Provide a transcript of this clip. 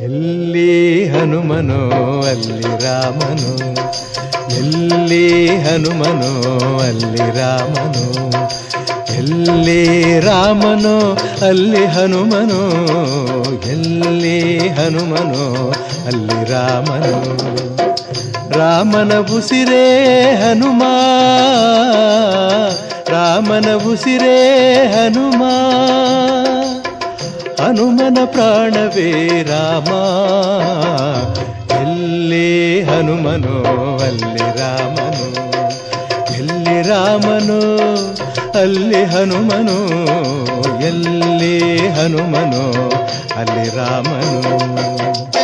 ಎಲ್ಲಿ ಹನುಮನೋ ಅಲ್ಲಿ ರಾಮನು, ಎಲ್ಲಿ ಹನುಮನೋ ಅಲ್ಲಿ ರಾಮನು, ಎಲ್ಲಿ ರಾಮನೋ ಅಲ್ಲಿ ಹನುಮನೋ, ಎಲ್ಲಿ ಹನುಮನೋ ಅಲ್ಲಿ ರಾಮನು. ರಾಮನ ಉಸಿರೇ ಹನುಮ, ರಾಮನ ಉಸಿರೇ ಹನುಮ, ಹನುಮನ ಪ್ರಾಣವೇ ರಾಮ. ಎಲ್ಲಿ ಹನುಮನೋ ಅಲ್ಲಿ ರಾಮನು, ಎಲ್ಲಿ ರಾಮನೋ ಅಲ್ಲಿ ಹನುಮನೋ, ಎಲ್ಲಿ ಹನುಮನೋ ಅಲ್ಲಿ ರಾಮನು.